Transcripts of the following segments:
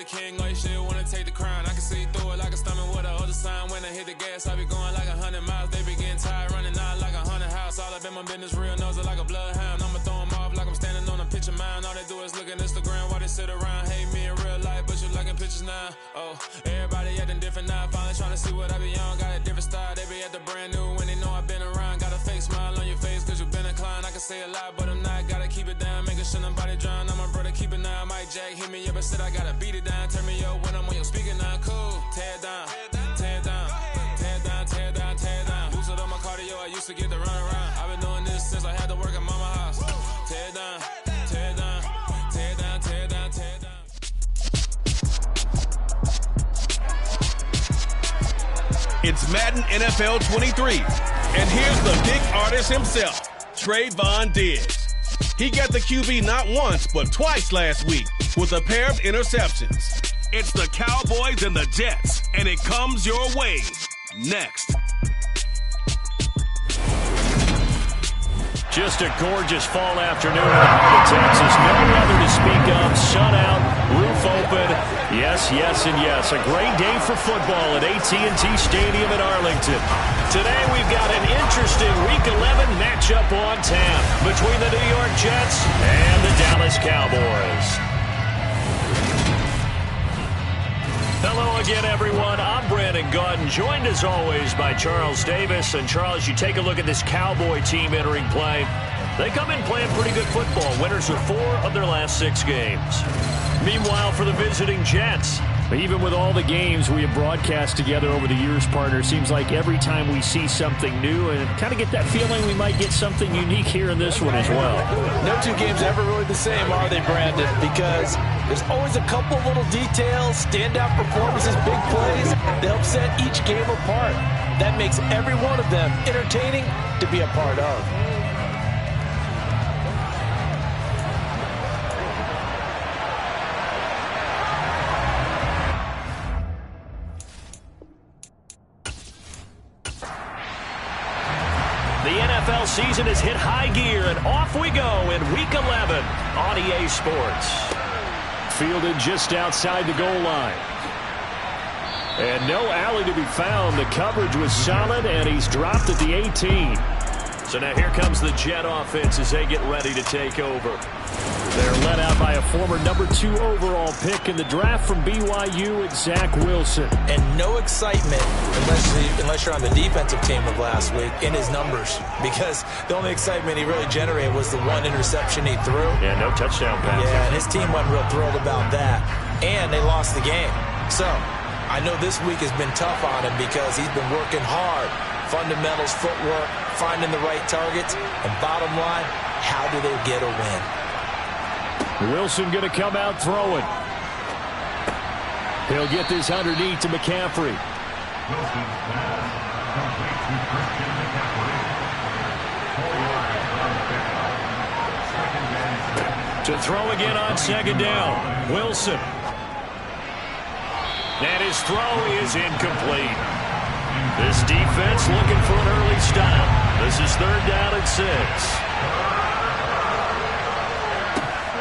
the king, like shit, wanna take the crown. I can see through it like a stomach with a other sign. When I hit the gas, I be going like 100 miles. They be getting tired, running out like 100 house. All up in my business, real nose it like a bloodhound. I'ma throw them off like I'm standing on a picture mound. All they do is look at Instagram while they sit around. Hate me in real life, but you liking pictures now. Oh, everybody acting different now. Finally trying to see what I be on. Got a different style, they be at the brand new when they know I've been around. Got a fake smile on your face cause you been inclined. I can say a lot, but I'm not. Gotta keep it down, making sure nobody drown. I'm a brother, keep it now. Mike Jack hit me up and said I gotta beat it down. Turn me up when I'm on your speaker now. Cool, tear it down, tear it down, tear it down, tear it down, tear it down. Boost it on my cardio, I used to get the run around. I've been doing this since I had to work at mama house. Tear it down, tear it down, tear it down, tear it down, tear it down. It's Madden NFL 23, and here's the big artist himself, Trayvon Diggs. He got the QB not once, but twice last week with a pair of interceptions. It's the Cowboys and the Jets, and it comes your way next. Just a gorgeous fall afternoon in Texas. No weather to speak of. Sun out, roof open. Yes, yes, and yes. A great day for football at AT&T Stadium in Arlington. Today we've got an interesting Week 11 matchup on tap between the New York Jets and the Dallas Cowboys. Hello again, everyone. I'm Brandon Gaudin, joined as always by Charles Davis. And Charles, you take a look at this Cowboy team entering play. They come in playing pretty good football. Winners of 4 of their last 6 games. Meanwhile, for the visiting Jets, even with all the games we have broadcast together over the years, partner, seems like every time we see something new and kind of get that feeling we might get something unique here in this one as well. No 2 games ever really the same, are they, Brandon? Because there's always a couple little details, standout performances, big plays that help set each game apart. That makes every one of them entertaining to be a part of. The NFL season has hit high gear, and off we go in Week 11 on EA Sports. Fielded just outside the goal line. And no alley to be found. The coverage was solid, and he's dropped at the 18. So now here comes the Jet offense as they get ready to take over. They're led out by a former number 2 overall pick in the draft from BYU, Zach Wilson. And no excitement unless you're on the defensive team of last week in his numbers. Because the only excitement he really generated was the 1 interception he threw. Yeah, no touchdown pass. Yeah, and his team wasn't real thrilled about that. And they lost the game. So I know this week has been tough on him because he's been working hard. Fundamentals, footwork, finding the right targets. And bottom line, how do they get a win? Wilson going to come out throwing. He'll get this underneath to McCaffrey. To throw again on 2nd down. Wilson. And his throw is incomplete. This defense looking for an early stop. This is 3rd down and 6.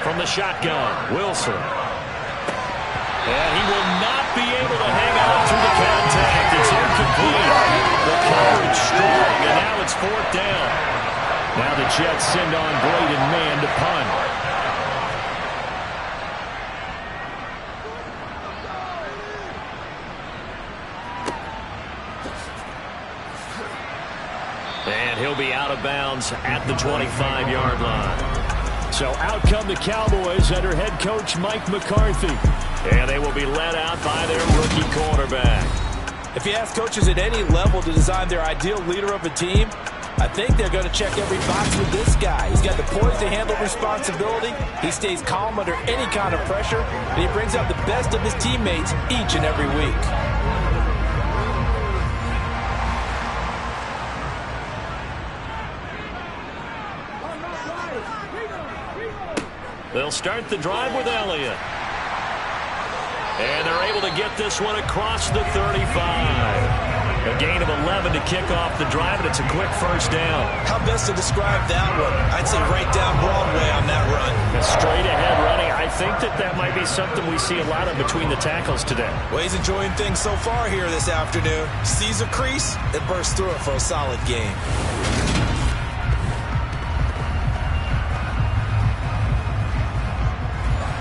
From the shotgun, Wilson. And he will not be able to hang on through the contact. It's incomplete. The coverage strong, and now it's 4th down. Now the Jets send on Braden Mann to punt. And he'll be out of bounds at the 25-yard line. So out come the Cowboys under head coach Mike McCarthy. And they will be led out by their rookie quarterback. If you ask coaches at any level to design their ideal leader of a team, I think they're going to check every box with this guy. He's got the poise to handle responsibility. He stays calm under any kind of pressure. And he brings out the best of his teammates each and every week. They'll start the drive with Elliott. And they're able to get this one across the 35. A gain of 11 to kick off the drive, and it's a quick first down. How best to describe that one? I'd say right down Broadway on that run. Straight ahead running. I think that might be something we see a lot of between the tackles today. Well, he's enjoying things so far here this afternoon. Sees a crease and bursts through it for a solid gain.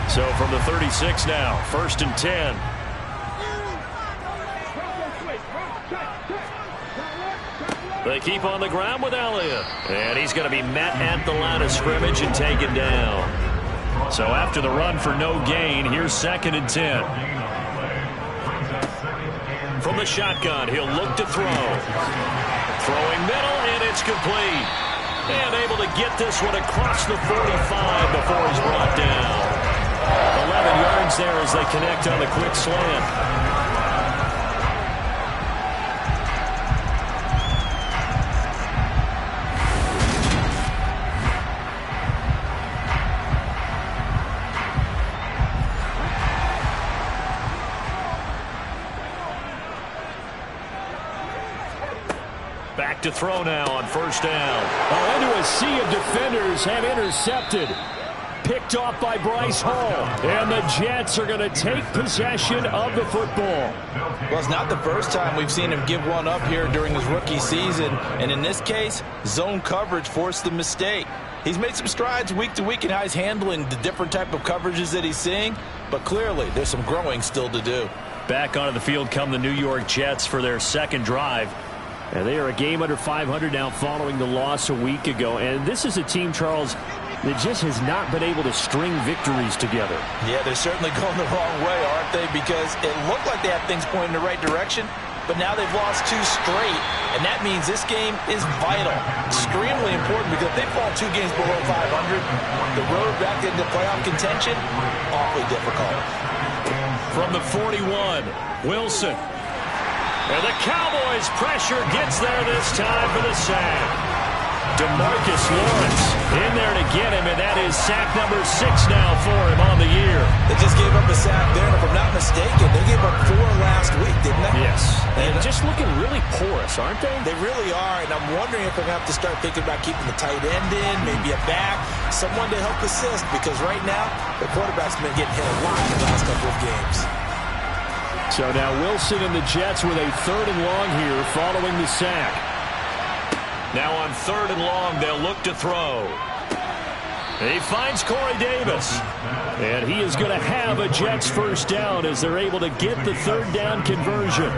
So from the 36 now, 1st and 10. They keep on the ground with Elliott. And he's going to be met at the line of scrimmage and taken down. So after the run for no gain, here's 2nd and 10. From the shotgun, he'll look to throw. Throwing middle, and it's complete. And able to get this one across the 45 before he's brought down. 11 yards there as they connect on the quick slant. Back to throw now on 1st down. Oh, into a sea of defenders have intercepted. Picked off by Bryce Hall. And the Jets are going to take possession of the football. Well, it's not the first time we've seen him give one up here during his rookie season. And in this case, zone coverage forced the mistake. He's made some strides week to week in how he's handling the different type of coverages that he's seeing. But clearly, there's some growing still to do. Back onto the field come the New York Jets for their second drive. And they are a game under 500 now following the loss a week ago. And this is a team, Charles, that just has not been able to string victories together. Yeah, they're certainly going the wrong way, aren't they? Because it looked like they had things pointing in the right direction, but now they've lost 2 straight, and that means this game is vital. Extremely important, because if they fall 2 games below 500, the road back into playoff contention, awfully difficult. From the 41, Wilson. And the Cowboys pressure gets there this time for the sack. DeMarcus Lawrence in there to get him, and that is sack number 6 now for him on the year. They just gave up a sack there, and if I'm not mistaken, they gave up 4 last week, didn't they? Yes. And just looking really porous, aren't they? They really are, and I'm wondering if they're going to have to start thinking about keeping the tight end in, maybe a back, someone to help assist, because right now, the quarterback's been getting hit a lot in the last couple of games. So now Wilson and the Jets with a 3rd and long here following the sack. Now on 3rd and long, they'll look to throw. He finds Corey Davis. And he is going to have a Jets first down as they're able to get the 3rd down conversion.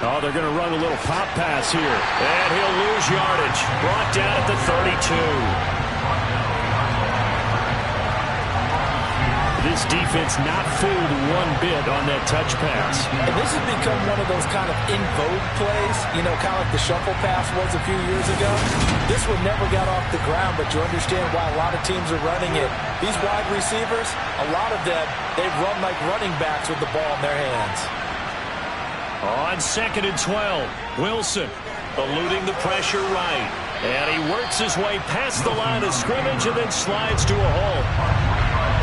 Oh, they're going to run a little pop pass here. And he'll lose yardage. Brought down at the 32. This defense not fooled one bit on that touch pass. And this has become one of those kind of in vogue plays, you know, kind of like the shuffle pass was a few years ago. This one never got off the ground, but you understand why a lot of teams are running it. These wide receivers, a lot of them, they run like running backs with the ball in their hands. On 2nd and 12, Wilson eluding the pressure right. And he works his way past the line of scrimmage and then slides to a halt.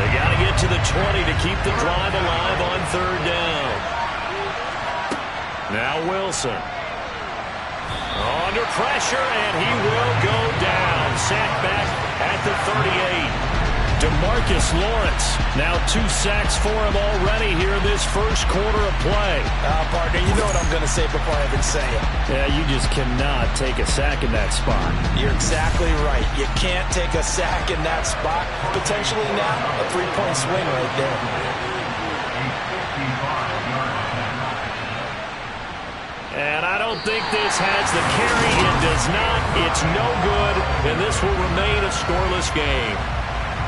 They got to get to the 20 to keep the drive alive on 3rd down. Now Wilson. Under pressure, and he will go down. Sacked back at the 38. DeMarcus Lawrence, now 2 sacks for him already here in this first quarter of play. Partner, you know what I'm going to say before I even say it. Yeah, you just cannot take a sack in that spot. You're exactly right. You can't take a sack in that spot. Potentially now, a 3-point swing right there. And I don't think this has the carry. It does not. It's no good, and this will remain a scoreless game.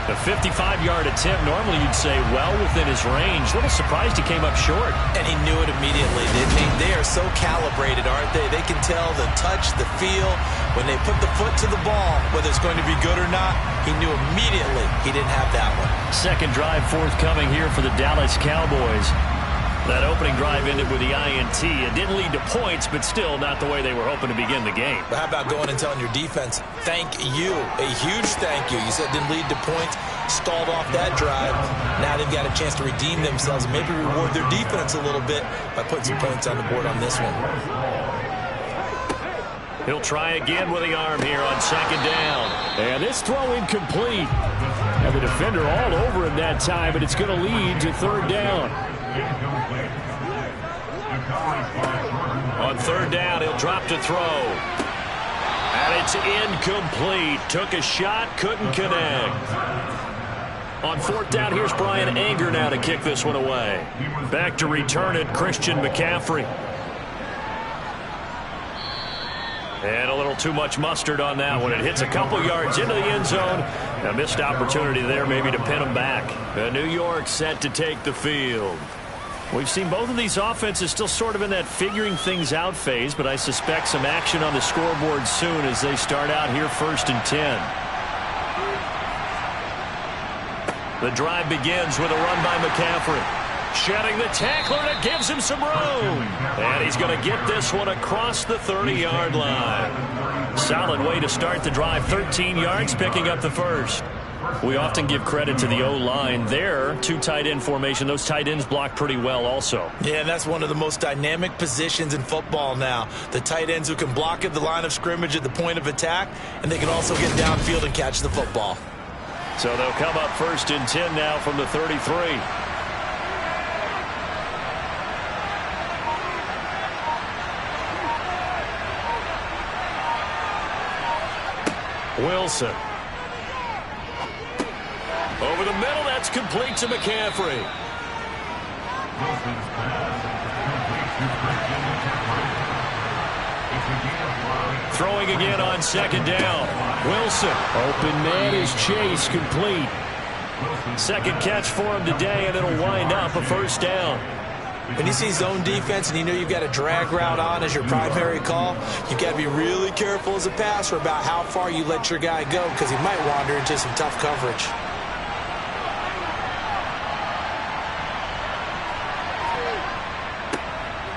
The 55-yard attempt, normally you'd say well within his range. A little surprised he came up short. And he knew it immediately, didn't he? They are so calibrated, aren't they? They can tell the touch, the feel. When they put the foot to the ball, whether it's going to be good or not, he knew immediately he didn't have that one. Second drive forthcoming here for the Dallas Cowboys. That opening drive ended with the INT. It didn't lead to points, but still not the way they were hoping to begin the game. But how about going and telling your defense, thank you, a huge thank you. You said it didn't lead to points, stalled off that drive. Now they've got a chance to redeem themselves and maybe reward their defense a little bit by putting some points on the board on this one. He'll try again with the arm here on second down. And this throw incomplete. And the defender all over him that time, but it's going to lead to third down. On third down, he'll drop to throw. And it's incomplete. Took a shot, couldn't connect. On fourth down, here's Brian Anger now to kick this one away. Back to return it, Christian McCaffrey. And a little too much mustard on that one. It hits a couple yards into the end zone. A missed opportunity there maybe to pin them back. New York set to take the field. We've seen both of these offenses still sort of in that figuring things out phase, but I suspect some action on the scoreboard soon as they start out here 1st and 10. The drive begins with a run by McCaffrey. Shedding the tackler, and it gives him some room. And he's going to get this one across the 30-yard line. Solid way to start the drive. 13 yards, picking up the first. We often give credit to the O-line there. 2 tight end formation. Those tight ends block pretty well also. Yeah, and that's one of the most dynamic positions in football now. The tight ends who can block at the line of scrimmage at the point of attack, and they can also get downfield and catch the football. So they'll come up 1st and 10 now from the 33. Wilson. Over the middle, that's complete to McCaffrey. Throwing again on second down. Wilson. Open man is Chase, complete. Second catch for him today, and it'll wind up a first down. When you see zone defense and you know you've got a drag route on as your primary call, you've got to be really careful as a passer about how far you let your guy go because he might wander into some tough coverage.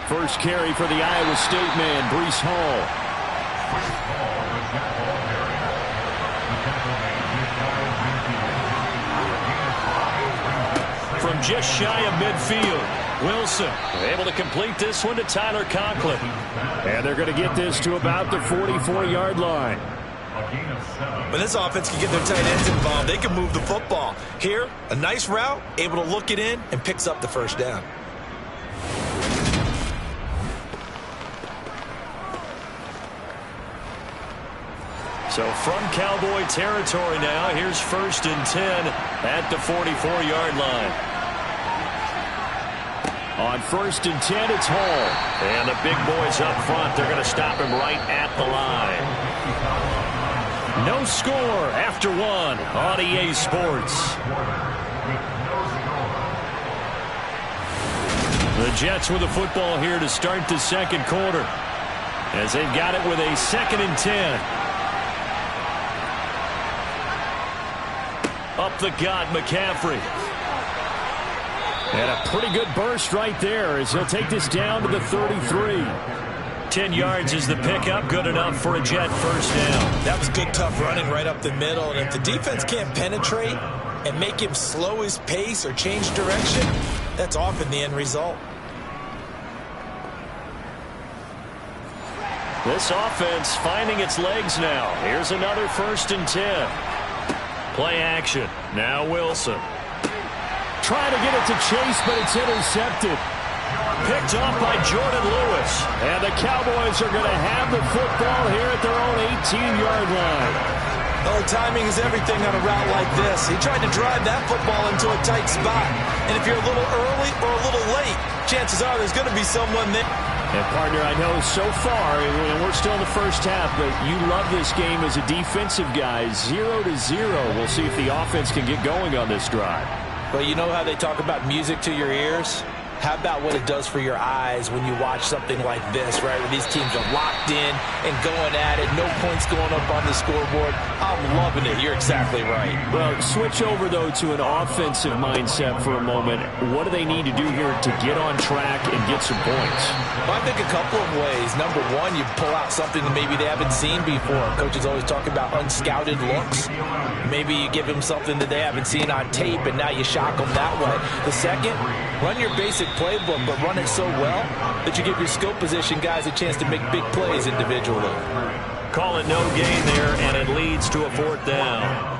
First carry for the Iowa State man, Breece Hall. From just shy of midfield. Wilson able to complete this one to Tyler Conklin. And they're going to get this to about the 44-yard line. When this offense can get their tight ends involved, they can move the football. Here, a nice route, able to look it in, and picks up the first down. So from Cowboy territory now, here's 1st and 10 at the 44-yard line. On 1st and 10, it's Hall. And the big boys up front, they're going to stop him right at the line. No score after one on EA Sports. The Jets with the football here to start the second quarter, as they've got it with a 2nd and 10. Up the gut, McCaffrey. And a pretty good burst right there as he'll take this down to the 33. 10 yards is the pickup, good enough for a Jet first down. That was good, tough running right up the middle. And if the defense can't penetrate and make him slow his pace or change direction, that's often the end result. This offense finding its legs now. Here's another 1st and 10. Play action. Now Wilson. Trying to get it to Chase, but it's intercepted. Picked off by Jordan Lewis. And the Cowboys are going to have the football here at their own 18-yard line. Well, timing is everything on a route like this. He tried to drive that football into a tight spot. And if you're a little early or a little late, chances are there's going to be someone there. And, partner, I know so far, and we're still in the first half, but you love this game as a defensive guy. 0-0. We'll see if the offense can get going on this drive. Well, you know how they talk about music to your ears? How about what it does for your eyes when you watch something like this, right, where these teams are locked in and going at it, no points going up on the scoreboard? I'm loving it. You're exactly right. Well, switch over, though, to an offensive mindset for a moment. What do they need to do here to get on track and get some points? Well, I think a couple of ways. Number one, you pull out something that maybe they haven't seen before. Coaches always talk about unscouted looks. Maybe you give them something that they haven't seen on tape, and now you shock them that way. The second, run your basic playbook, but run it so well that you give your skill position guys a chance to make big plays individually. Call it no gain there, and it leads to a 4th down.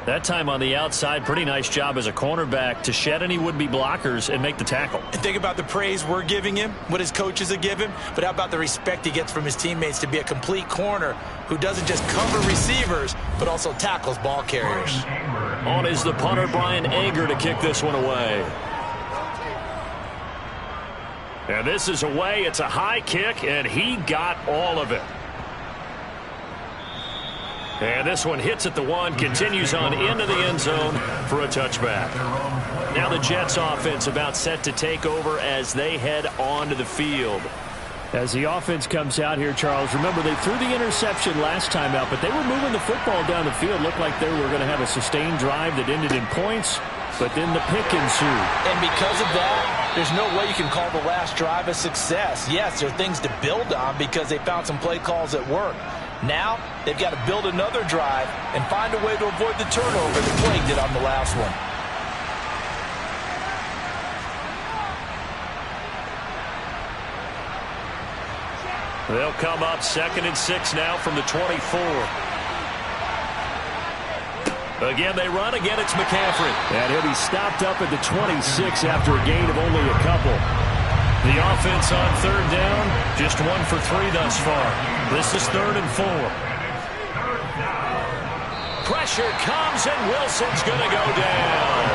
That time on the outside, pretty nice job as a cornerback to shed any would-be blockers and make the tackle. And think about the praise we're giving him, what his coaches are giving, but how about the respect he gets from his teammates to be a complete corner who doesn't just cover receivers, but also tackles ball carriers. On is the punter, Brian Ager, to kick this one away. And this is away. It's a high kick, and he got all of it. And this one hits at the 1, continues on into the end zone for a touchback. Now the Jets offense about set to take over as they head onto the field. As the offense comes out here, Charles, remember they threw the interception last time out, but they were moving the football down the field. Looked like they were going to have a sustained drive that ended in points, but then the pick ensued. And because of that, there's no way you can call the last drive a success. Yes, there are things to build on because they found some play calls that work. Now, they've got to build another drive and find a way to avoid the turnover that plagued it on the last one. They'll come up 2nd and 6 now from the 24. Again, they run. Again, it's McCaffrey. And he'll be stopped up at the 26 after a gain of only a couple. The offense on 3rd down, just 1 for 3 thus far. This is 3rd and 4. Pressure comes, and Wilson's going to go down.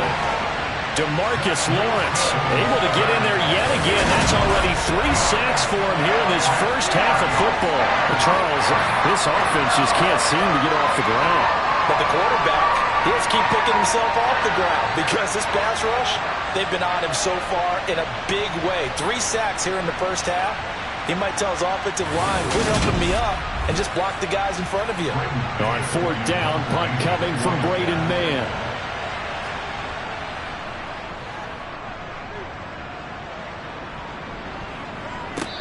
DeMarcus Lawrence able to get in there yet again. That's already 3 sacks for him here in this first half of football. Charles, this offense just can't seem to get off the ground. But the quarterback, he has to keep picking himself off the ground because this pass rush, they've been on him so far in a big way. 3 sacks here in the first half. He might tell his offensive line, quit helping me up and just block the guys in front of you. On 4th down, punt coming from Braden Mann.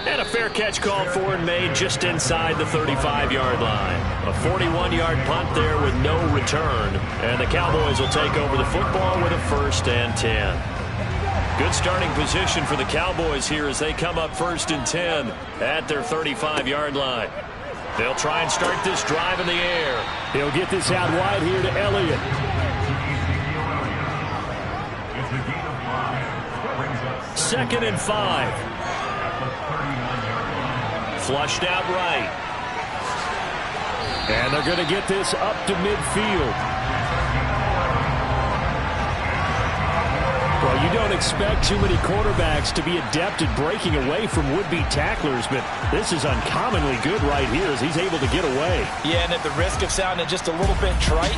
And a fair catch called for and made just inside the 35-yard line. A 41-yard punt there with no return. And the Cowboys will take over the football with a 1st and 10. Good starting position for the Cowboys here as they come up 1st and 10 at their 35-yard line. They'll try and start this drive in the air. He'll get this out wide here to Elliott. Second and 5. Flushed out right. And they're going to get this up to midfield. Well, you don't expect too many quarterbacks to be adept at breaking away from would-be tacklers, but this is uncommonly good right here as he's able to get away. Yeah, and at the risk of sounding just a little bit trite,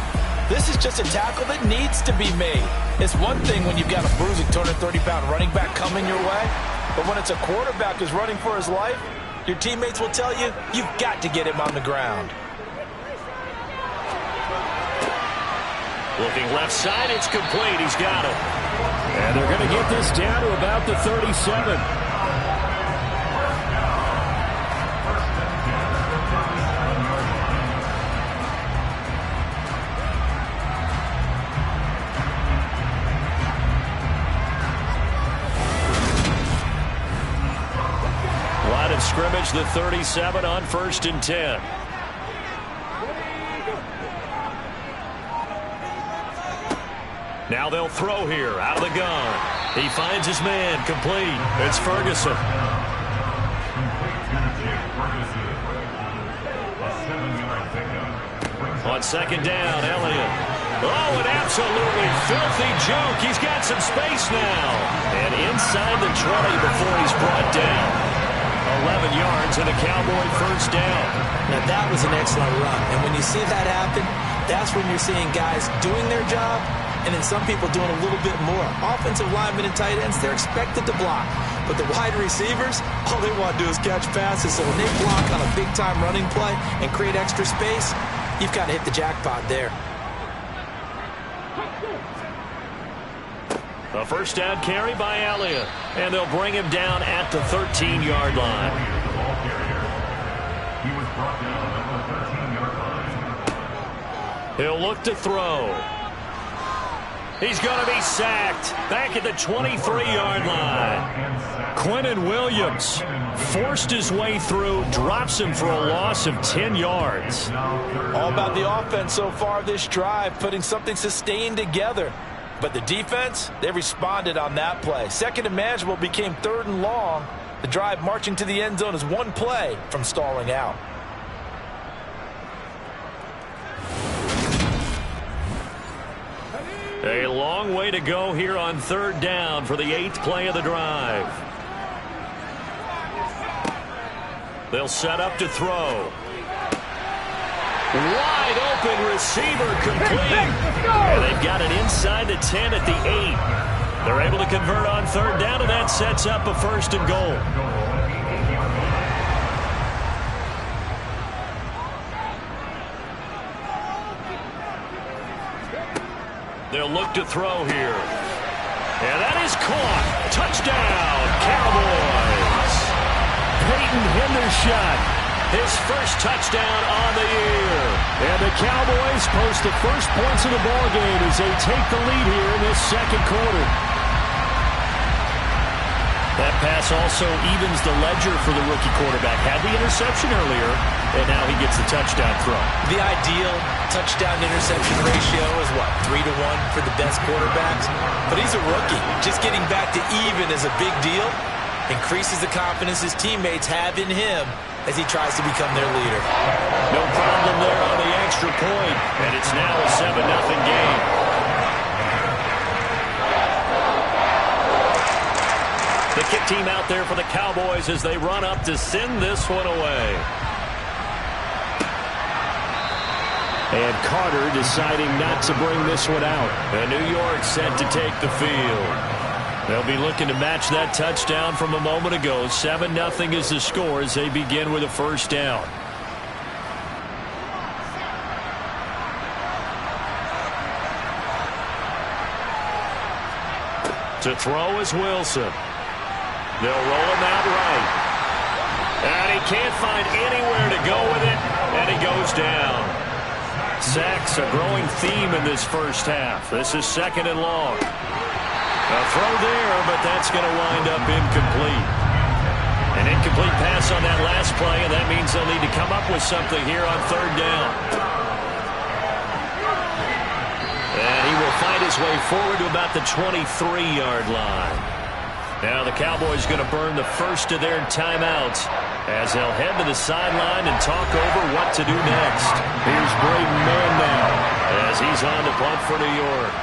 this is just a tackle that needs to be made. It's one thing when you've got a bruising 230-pound running back coming your way, but when it's a quarterback who's running for his life, your teammates will tell you, you've got to get him on the ground. Looking left side, it's complete. He's got it. And they're going to get this down to about the 37. Line of scrimmage, the 37 on 1st and 10. Now they'll throw here, out of the gun. He finds his man, complete. It's Ferguson. On 2nd down, Elliott. Oh, an absolutely filthy juke. He's got some space now. And inside the 20 before he's brought down. 11 yards and a Cowboy first down. Now, that was an excellent run. And when you see that happen, that's when you're seeing guys doing their job and then some people doing a little bit more. Offensive linemen and tight ends, they're expected to block. But the wide receivers, all they want to do is catch passes. So when they block on a big-time running play and create extra space, you've got to hit the jackpot there. A first down carry by Elliott. And they'll bring him down at the 13-yard line. He was brought down at the 13-yard line. He'll look to throw. He's going to be sacked back at the 23-yard line. Quentin Williams forced his way through, drops him for a loss of 10 yards. All about the offense so far this drive, putting something sustained together. But the defense, they responded on that play. Second and manageable became third and long. The drive marching to the end zone is one play from stalling out. A long way to go here on third down for the 8th play of the drive. They'll set up to throw. Wide open receiver complete. And they've got it inside the 10 at the 8. They're able to convert on third down, and that sets up a first and goal. They'll look to throw here. And that is caught. Touchdown, Cowboys. Peyton Hendershot, his first touchdown on the year. And the Cowboys post the first points of the ballgame as they take the lead here in this second quarter. That pass also evens the ledger for the rookie quarterback. Had the interception earlier, and now he gets the touchdown throw. The ideal touchdown-interception ratio is, what, 3-1 for the best quarterbacks? But he's a rookie. Just getting back to even is a big deal. Increases the confidence his teammates have in him as he tries to become their leader. No problem there on the extra point, and it's now a 7-0 game. The kick team out there for the Cowboys as they run up to send this one away. And Carter deciding not to bring this one out. And New York set to take the field. They'll be looking to match that touchdown from a moment ago. 7-0 is the score as they begin with a first down. To throw is Wilson. They'll roll him out right. And he can't find anywhere to go with it, and he goes down. Sacks a growing theme in this first half. This is second and long. A throw there, but that's going to wind up incomplete. An incomplete pass on that last play, and that means they'll need to come up with something here on third down. And he will find his way forward to about the 23-yard line. Now the Cowboys going to burn the first of their timeouts as they'll head to the sideline and talk over what to do next. Here's Braden Mann now as he's on to punt for New York.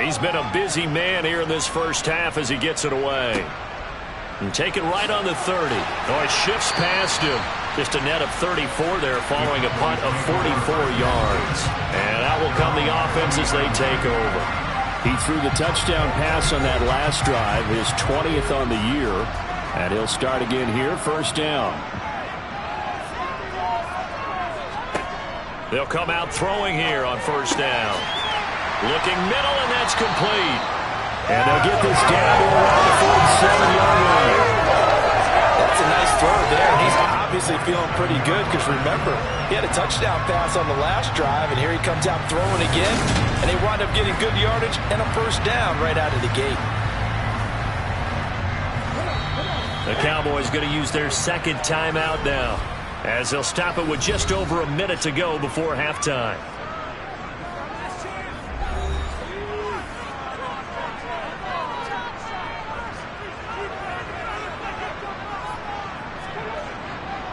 He's been a busy man here in this first half as he gets it away. And take it right on the 30. Oh, it shifts past him. Just a net of 34 there following a punt of 44 yards. And out will come the offense as they take over. He threw the touchdown pass on that last drive, his 20th on the year. And he'll start again here, first down. They'll come out throwing here on first down. Looking middle, and that's complete. And they'll get this down to around the 47-yard line. That's a nice throw there. He's obviously feeling pretty good because, remember, he had a touchdown pass on the last drive, and here he comes out throwing again, and they wind up getting good yardage and a first down right out of the gate. The Cowboys going to use their second timeout now as they'll stop it with just over a minute to go before halftime.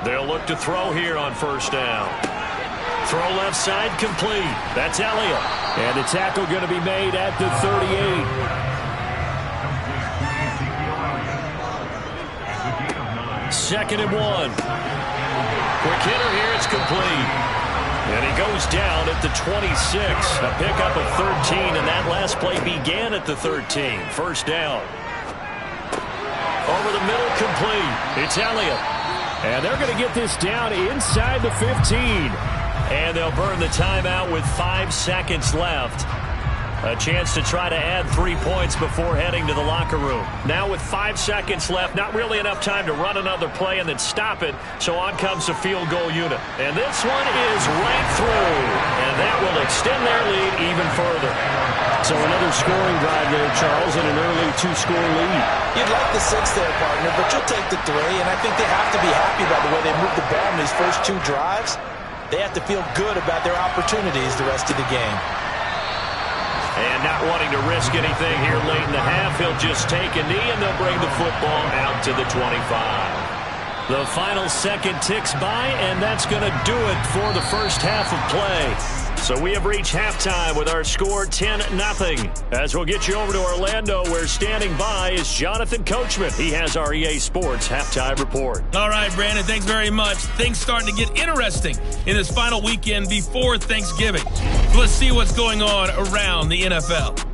They'll look to throw here on first down. Throw left side complete. That's Elliott. And the tackle going to be made at the 38. 2nd and 1. Quick hitter here. It's complete. And he goes down at the 26. A pickup of 13, and that last play began at the 13. First down. Over the middle, complete. It's Elliott. And they're going to get this down inside the 15. And they'll burn the timeout with 5 seconds left. A chance to try to add 3 points before heading to the locker room. Now with 5 seconds left, not really enough time to run another play and then stop it. So on comes the field goal unit. And this one is right through. And that will extend their lead even further. So another scoring drive there, Charles, and an early 2-score lead. You'd like the 6 there, partner, but you'll take the 3. And I think they have to be happy by the way they moved the ball in these first 2 drives. They have to feel good about their opportunities the rest of the game. And not wanting to risk anything here late in the half, he'll just take a knee and they'll bring the football out to the 25. The final second ticks by, and that's going to do it for the first half of play. So we have reached halftime with our score 10-0. As we'll get you over to Orlando, where standing by is Jonathan Coachman. He has our EA Sports halftime report. All right, Brandon, thanks very much. Things starting to get interesting in this final weekend before Thanksgiving. So let's see what's going on around the NFL.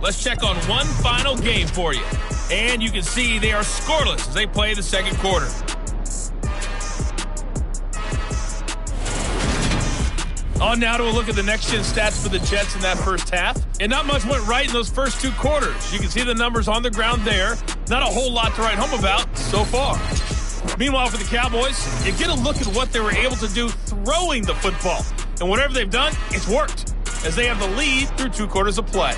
Let's check on one final game for you. And you can see they are scoreless as they play the second quarter. On now to a look at the next-gen stats for the Jets in that first half. And not much went right in those first 2 quarters. You can see the numbers on the ground there. Not a whole lot to write home about so far. Meanwhile, for the Cowboys, you get a look at what they were able to do throwing the football. And whatever they've done, it's worked, as they have the lead through 2 quarters of play.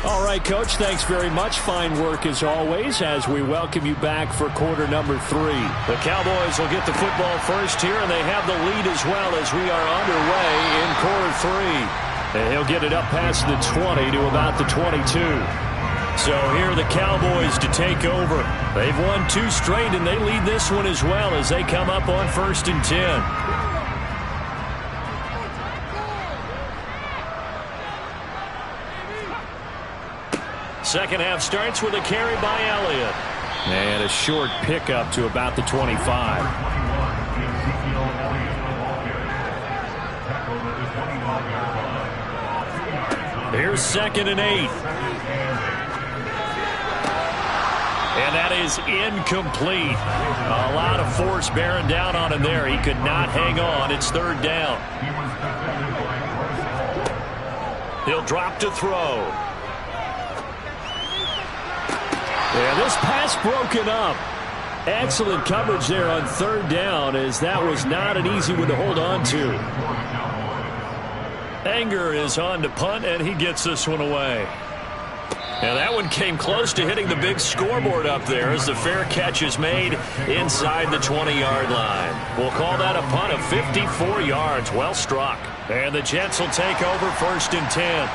All right, Coach, thanks very much. Fine work as always as we welcome you back for quarter number 3. The Cowboys will get the football first here, and they have the lead as well as we are underway in quarter 3. And he'll get it up past the 20 to about the 22. So here are the Cowboys to take over. They've won 2 straight, and they lead this one as well as they come up on 1st and 10. Second half starts with a carry by Elliott. And a short pickup to about the 25. Here's 2nd and 8. And that is incomplete. A lot of force bearing down on him there. He could not hang on. It's 3rd down. He'll drop to throw. And this pass broken up. Excellent coverage there on 3rd down, as that was not an easy one to hold on to. Anger is on to punt, and he gets this one away. And that one came close to hitting the big scoreboard up there as the fair catch is made inside the 20-yard line. We'll call that a punt of 54 yards. Well struck. And the Jets will take over 1st and 10.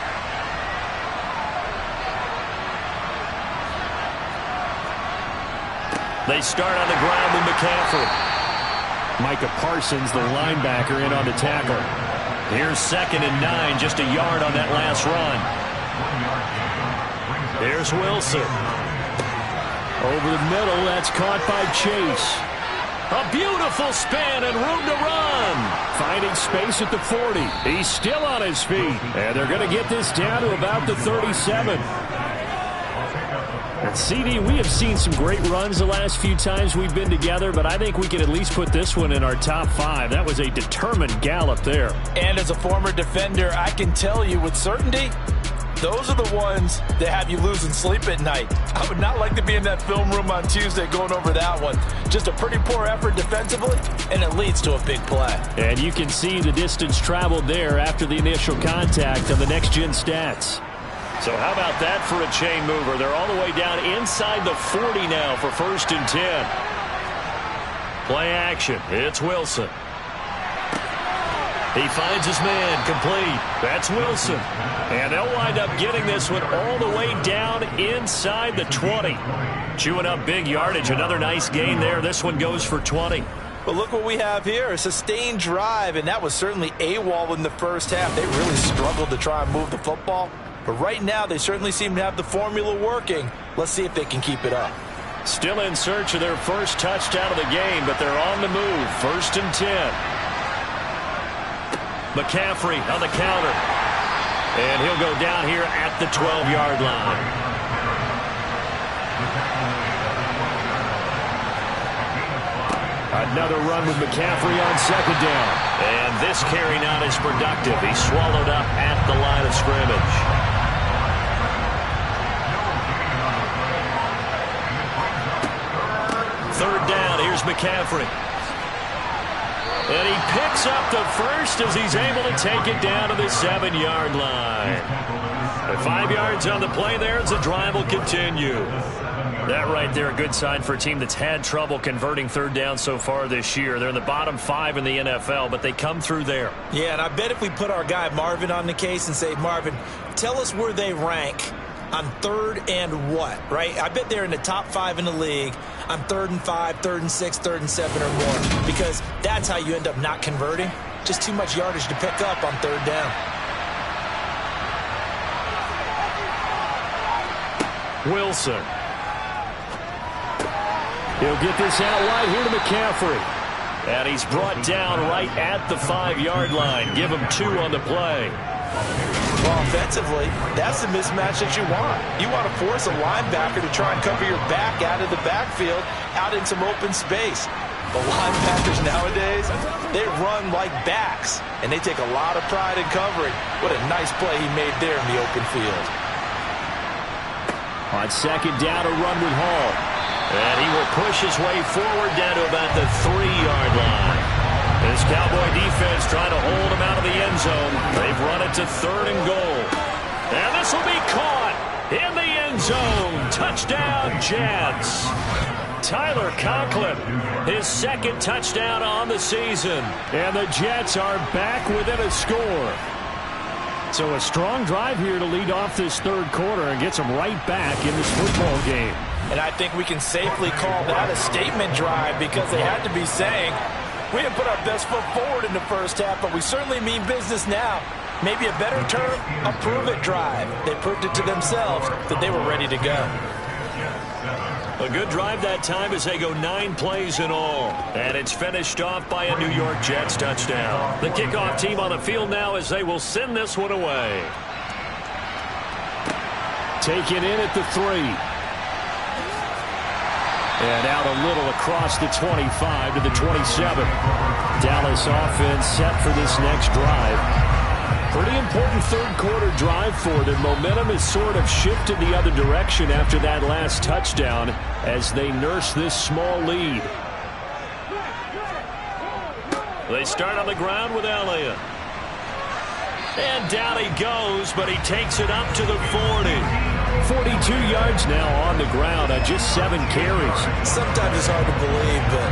They start on the ground with McCaffrey. Micah Parsons, the linebacker, in on the tackle. Here's 2nd and 9, just a yard on that last run. Here's Wilson. Over the middle, that's caught by Chase. A beautiful spin and room to run. Finding space at the 40. He's still on his feet. And they're going to get this down to about the 37. And CD, we have seen some great runs the last few times we've been together, but I think we can at least put this one in our top 5. That was a determined gallop there. And as a former defender, I can tell you with certainty, those are the ones that have you losing sleep at night. I would not like to be in that film room on Tuesday going over that one. Just a pretty poor effort defensively, and it leads to a big play. And you can see the distance traveled there after the initial contact on the next-gen stats. So how about that for a chain mover? They're all the way down inside the 40 now for 1st and 10. Play action. It's Wilson. He finds his man, complete. That's Wilson. And they'll wind up getting this one all the way down inside the 20. Chewing up big yardage. Another nice gain there. This one goes for 20. But look what we have here, a sustained drive, and that was certainly AWOL in the first half. They really struggled to try and move the football. But right now, they certainly seem to have the formula working. Let's see if they can keep it up. Still in search of their first touchdown of the game, but they're on the move. 1st and 10. McCaffrey on the counter. And he'll go down here at the 12-yard line. Another run with McCaffrey on 2nd down. And this carry not as productive. He's swallowed up at the line of scrimmage. 3rd down. Here's McCaffrey. And he picks up the first as he's able to take it down to the 7-yard line. And 5 yards on the play there as the drive will continue. That right there, a good sign for a team that's had trouble converting 3rd down so far this year. They're in the bottom 5 in the NFL, but they come through there. Yeah, and I bet if we put our guy Marvin on the case and say, Marvin, tell us where they rank on 3rd and what, right? I bet they're in the top 5 in the league on 3rd and 5, 3rd and 6, 3rd and 7 or more, because that's how you end up not converting. Just too much yardage to pick up on 3rd down. Wilson. He'll get this out wide here to McCaffrey. And he's brought down right at the 5-yard line. Give him 2 on the play. Well, offensively, that's the mismatch that you want. You want to force a linebacker to try and cover your back out of the backfield, out in some open space. The linebackers nowadays, they run like backs, and they take a lot of pride in covering. What a nice play he made there in the open field. On 2nd down, a run with Hall. And he will push his way forward down to about the 3-yard line. This Cowboy defense trying to hold him out of the end zone. They've run it to 3rd and goal. And this will be caught in the end zone. Touchdown, Jets. Tyler Conklin, his 2nd touchdown on the season. And the Jets are back within a score. So a strong drive here to lead off this 3rd quarter and gets them right back in this football game. And I think we can safely call that a statement drive, because they had to be saying, we didn't put our best foot forward in the first half, but we certainly mean business now. Maybe a better term, a prove-it drive. They proved it to themselves that they were ready to go. A good drive that time as they go 9 plays in all. And it's finished off by a New York Jets touchdown. The kickoff team on the field now as they will send this one away. Taken in at the 3. And out a little across the 25 to the 27. Dallas offense set for this next drive. Pretty important 3rd quarter drive for them. Momentum has sort of shifted the other direction after that last touchdown as they nurse this small lead. They start on the ground with Elliott. And down he goes, but he takes it up to the 40. 42 yards now on the ground on just 7 carries. Sometimes it's hard to believe, but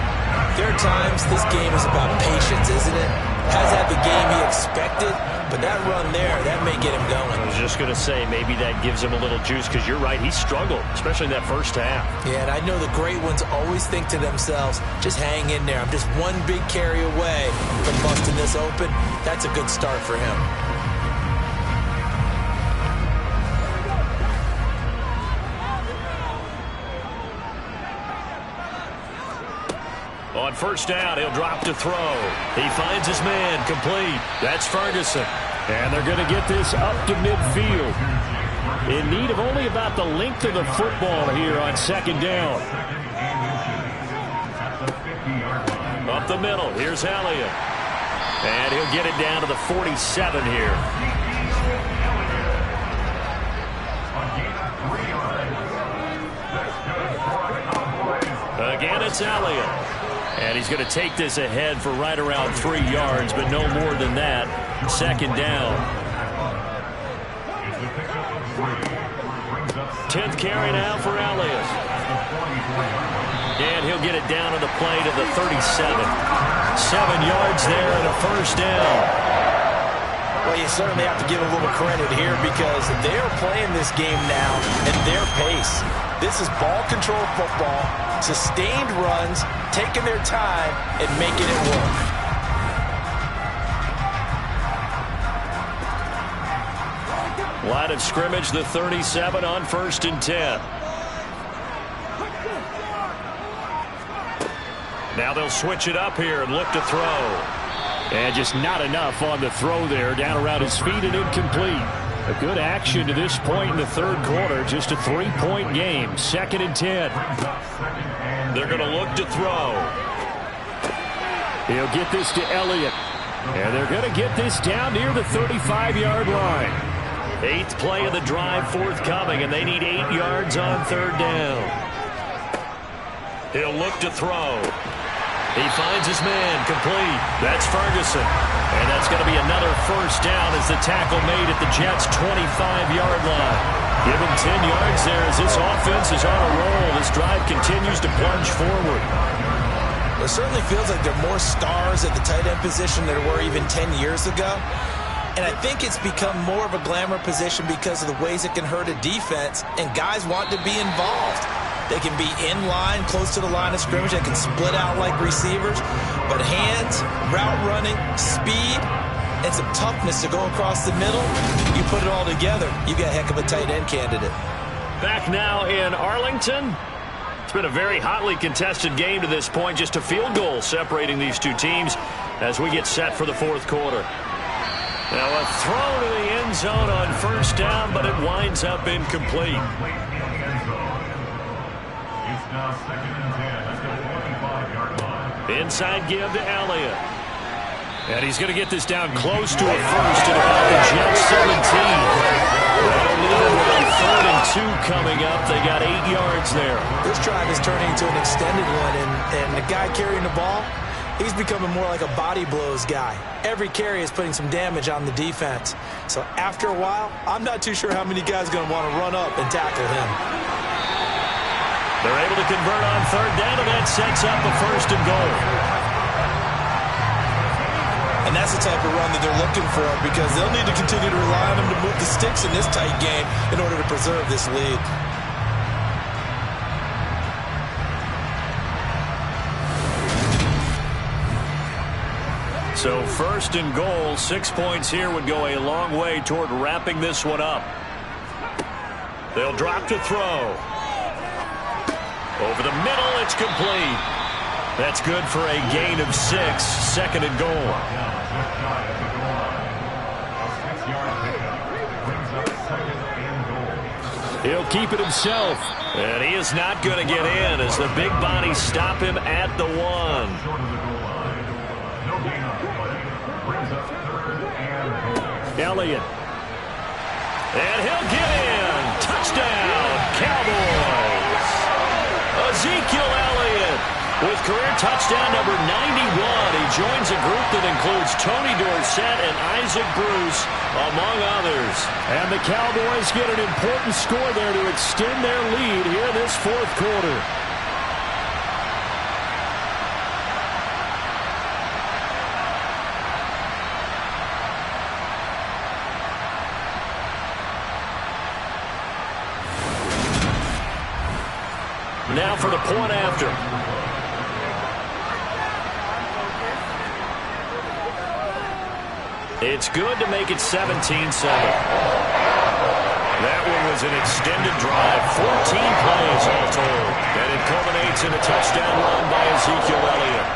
there are times this game is about patience, isn't it? Has had the game he expected, but that run there, that may get him going. I was just going to say, maybe that gives him a little juice, because you're right, he struggled, especially in that first half. Yeah, and I know the great ones always think to themselves, just hang in there. I'm just one big carry away from busting this open. That's a good start for him. On 1st down, he'll drop to throw. He finds his man, complete. That's Ferguson. And they're going to get this up to midfield. In need of only about the length of the football here on 2nd down. Up the middle, here's Elliott. And he'll get it down to the 47 here. Again, it's Elliott. And he's going to take this ahead for right around 3 yards, but no more than that. 2nd down. 10th carry now for Elliott. And he'll get it down to the play to the 37. 7 yards there and a 1st down. Well, you certainly have to give a little credit here because they're playing this game now at their pace. This is ball control football, sustained runs, taking their time and making it work. Line of scrimmage, the 37 on 1st and 10. Now they'll switch it up here and look to throw. And just not enough on the throw there. Down around his feet and incomplete. A good action to this point in the 3rd quarter. Just a 3-point game. 2nd and 10. They're going to look to throw. He'll get this to Elliott. And they're going to get this down near the 35-yard line. 8th play of the drive forthcoming, and they need 8 yards on 3rd down. He'll look to throw. He finds his man, complete. That's Ferguson. And that's going to be another 1st down as the tackle made at the Jets' 25-yard line. Give him 10 yards there as this offense is on a roll. This drive continues to plunge forward. It certainly feels like there are more stars at the tight end position than there were even 10 years ago. And I think it's become more of a glamour position because of the ways it can hurt a defense, and guys want to be involved. They can be in line, close to the line of scrimmage. They can split out like receivers. But hands, route running, speed, and some toughness to go across the middle, you put it all together, you got a heck of a tight end candidate. Back now in Arlington. It's been a very hotly contested game to this point. Just a field goal separating these two teams as we get set for the 4th quarter. Now a throw to the end zone on 1st down, but it winds up incomplete. Now 2nd and 10 at the 45-yard line. Inside give to Elliott. And he's going to get this down close to a 1st at about the Jets 17. That'll leave them with a 3rd and 2 coming up. They got 8 yards there. This drive is turning into an extended one, and the guy carrying the ball, he's becoming more like a body blows guy. Every carry is putting some damage on the defense. So after a while, I'm not too sure how many guys are going to want to run up and tackle him. They're able to convert on 3rd down, and that sets up a 1st and goal. And that's the type of run that they're looking for because they'll need to continue to rely on them to move the sticks in this tight game in order to preserve this lead. So 1st and goal, 6 points here would go a long way toward wrapping this one up. They'll drop to throw. Over the middle, it's complete. That's good for a gain of 6, 2nd and goal. He'll keep it himself. And he is not going to get in as the big bodies stop him at the 1. Elliott. And he'll get in. Touchdown, Cowboys. Ezekiel Elliott with career touchdown number 91. He joins a group that includes Tony Dorsett and Isaac Bruce, among others. And the Cowboys get an important score there to extend their lead here in this 4th quarter. Now for the point after. It's good to make it 17-7. That one was an extended drive, 14 plays all told. And it culminates in a touchdown run by Ezekiel Elliott.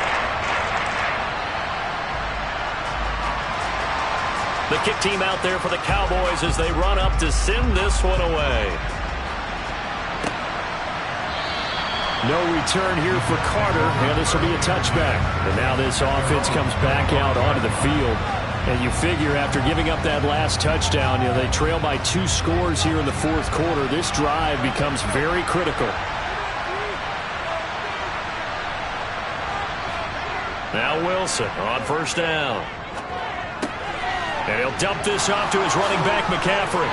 The kick team out there for the Cowboys as they run up to send this one away. No return here for Carter, and this will be a touchback. And now this offense comes back out onto the field. And you figure after giving up that last touchdown, they trail by 2 scores here in the 4th quarter. This drive becomes very critical. Now Wilson on 1st down. And he'll dump this off to his running back, McCaffrey.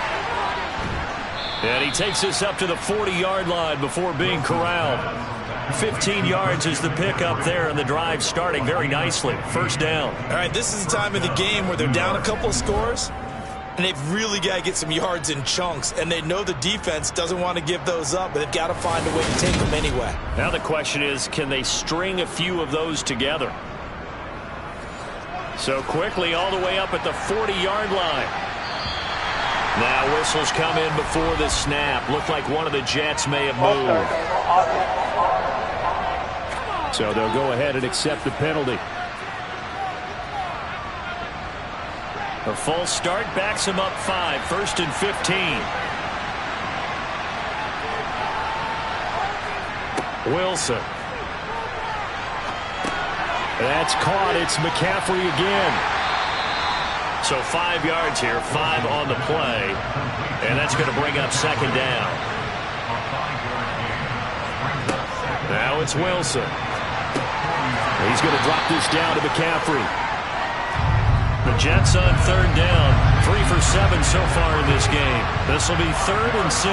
And he takes this up to the 40-yard line before being corralled. 15 yards is the pickup there, and the drive starting very nicely. First down. All right, this is the time of the game where they're down a couple of scores, and they've really got to get some yards in chunks, and they know the defense doesn't want to give those up, but they've got to find a way to take them anyway. Now the question is, can they string a few of those together? So quickly all the way up at the 40-yard line. Now whistles come in before the snap. Looked like one of the Jets may have moved. So they'll go ahead and accept the penalty. A false start backs him up 5. First and 15. Wilson. That's caught. It's McCaffrey again. So 5 yards here, 5 on the play. And that's going to bring up second down. Now it's Wilson. He's going to drop this down to McCaffrey. The Jets on third down. 3 for 7 so far in this game. This will be 3rd and 6.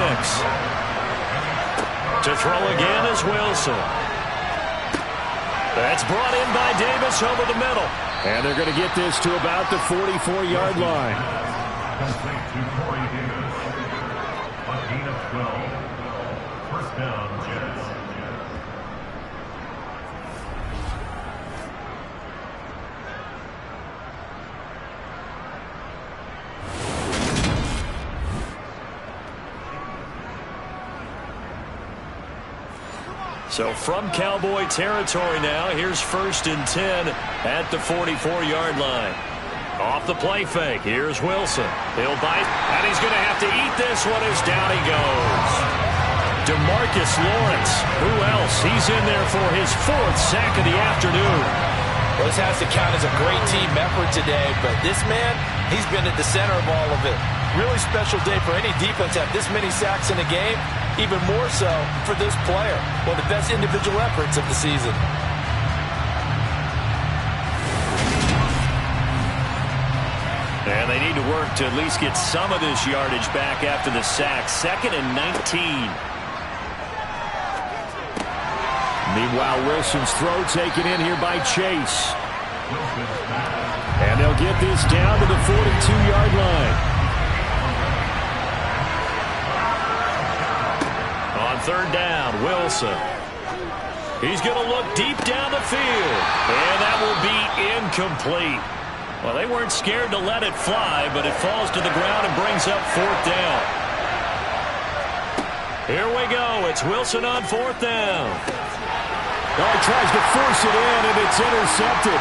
To throw again is Wilson. That's brought in by Davis over the middle. And they're going to get this to about the 44-yard line. Complete to Corey Davis. A gain of 12. First down, Jets. So from Cowboy territory now, here's 1st and 10 at the 44-yard line. Off the play fake, here's Wilson. He'll bite, and he's going to have to eat this one as down he goes. DeMarcus Lawrence, who else? He's in there for his 4th sack of the afternoon. Well, this has to count as a great team effort today, but this man, he's been at the center of all of it. Really special day for any defense to have this many sacks in a game. Even more so for this player. One of the best individual efforts of the season. And they need to work to at least get some of this yardage back after the sack. 2nd and 19. Meanwhile, Wilson's throw taken in here by Chase. And they'll get this down to the 42-yard line. Third down, Wilson. He's going to look deep down the field. And that will be incomplete. Well, they weren't scared to let it fly, but it falls to the ground and brings up 4th down. Here we go. It's Wilson on 4th down. Oh, he tries to force it in, and it's intercepted.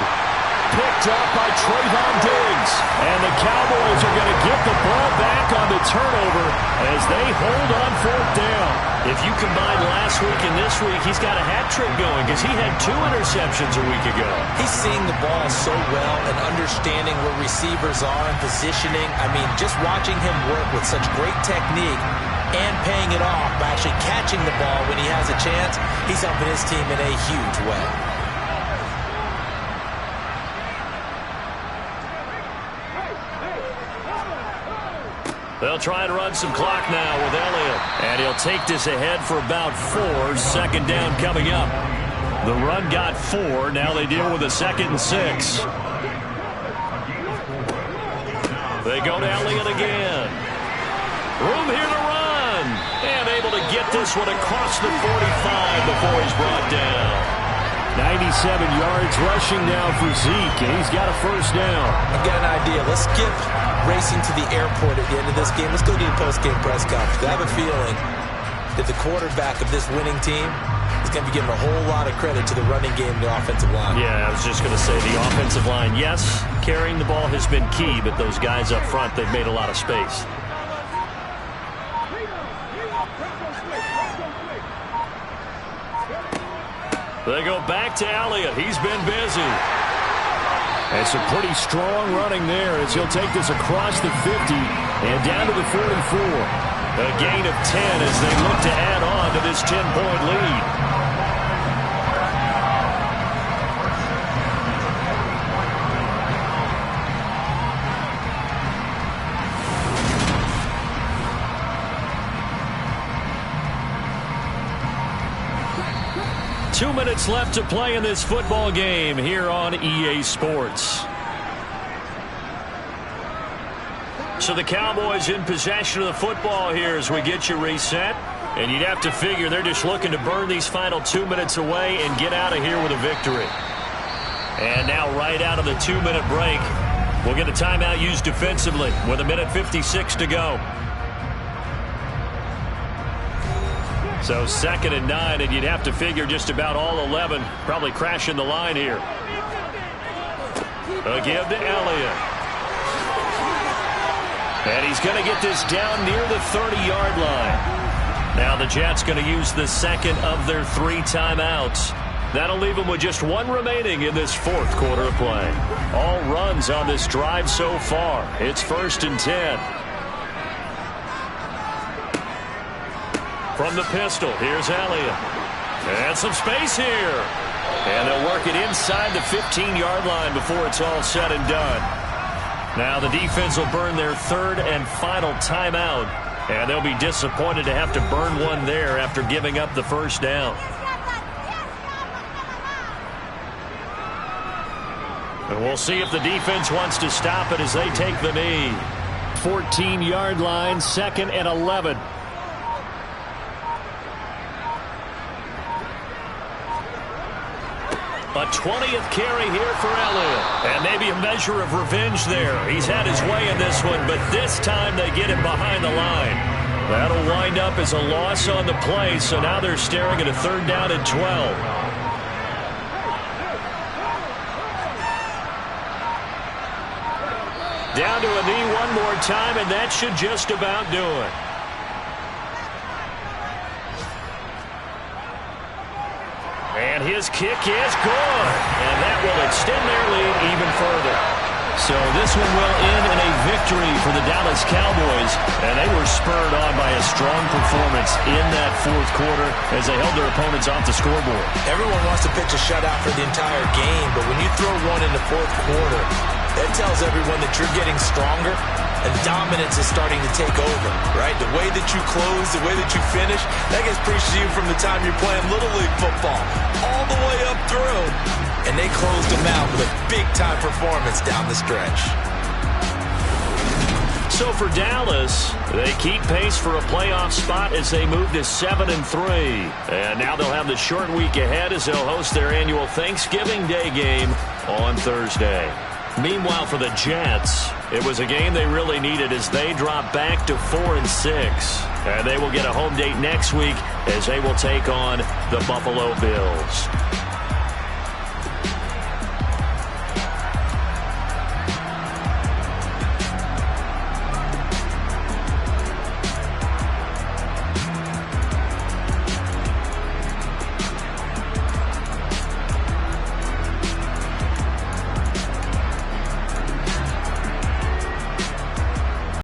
Picked up by Trayvon Diggs. And the Cowboys are going to get the ball back on the turnover as they hold on 4th down. If you combine last week and this week, he's got a hat trick going because he had 2 interceptions a week ago. He's seeing the ball so well and understanding where receivers are and positioning. I mean, just watching him work with such great technique and paying it off by actually catching the ball when he has a chance, he's helping his team in a huge way. They'll try and run some clock now with Elliott. And he'll take this ahead for about 4. Second down coming up. The run got 4. Now they deal with a 2nd and 6. They go to Elliott again. Room here to run. And able to get this one across the 45 before he's brought down. 97 yards rushing now for Zeke, and he's got a 1st down. I've got an idea. Let's skip racing to the airport at the end of this game. Let's go do the post-game press conference. I have a feeling that the quarterback of this winning team is going to be giving a whole lot of credit to the running game and the offensive line. Yeah, I was just going to say the offensive line, yes, carrying the ball has been key, but those guys up front, they've made a lot of space. They go back to Elliott. He's been busy. And some pretty strong running there as he'll take this across the 50 and down to the 44. A gain of 10 as they look to add on to this 10-point lead. 2 minutes left to play in this football game here on EA Sports. So the Cowboys in possession of the football here as we get you reset. And you'd have to figure they're just looking to burn these final 2 minutes away and get out of here with a victory. And now right out of the 2-minute break, we'll get a timeout used defensively with 1:56 to go. So 2nd and 9, and you'd have to figure just about all 11 probably crashing the line here. A give to Elliott. And he's going to get this down near the 30-yard line. Now the Jets going to use the second of their 3 timeouts. That'll leave them with just 1 remaining in this 4th quarter of play. All runs on this drive so far. It's 1st and 10. From the pistol, here's Elliott. And some space here. And they'll work it inside the 15-yard line before it's all said and done. Now the defense will burn their 3rd and final timeout. And they'll be disappointed to have to burn one there after giving up the first down. And we'll see if the defense wants to stop it as they take the knee. 14-yard line, 2nd and 11. A 20th carry here for Elliott. And maybe a measure of revenge there. He's had his way in this one, but this time they get him behind the line. That'll wind up as a loss on the play, so now they're staring at a 3rd down and 12. Down to a knee one more time, and that should just about do it. And his kick is good. And that will extend their lead even further. So this one will end in a victory for the Dallas Cowboys. And they were spurred on by a strong performance in that 4th quarter as they held their opponents off the scoreboard. Everyone wants to pitch a shutout for the entire game, but when you throw one in the 4th quarter, that tells everyone that you're getting stronger and dominance is starting to take over, right? The way that you close, the way that you finish, that gets preached to you from the time you're playing Little League football all the way up through. And they closed them out with a big-time performance down the stretch. So for Dallas, they keep pace for a playoff spot as they move to 7-3. And now they'll have the short week ahead as they'll host their annual Thanksgiving Day game on Thursday. Meanwhile, for the Jets, it was a game they really needed as they drop back to 4-6. And they will get a home date next week as they will take on the Buffalo Bills.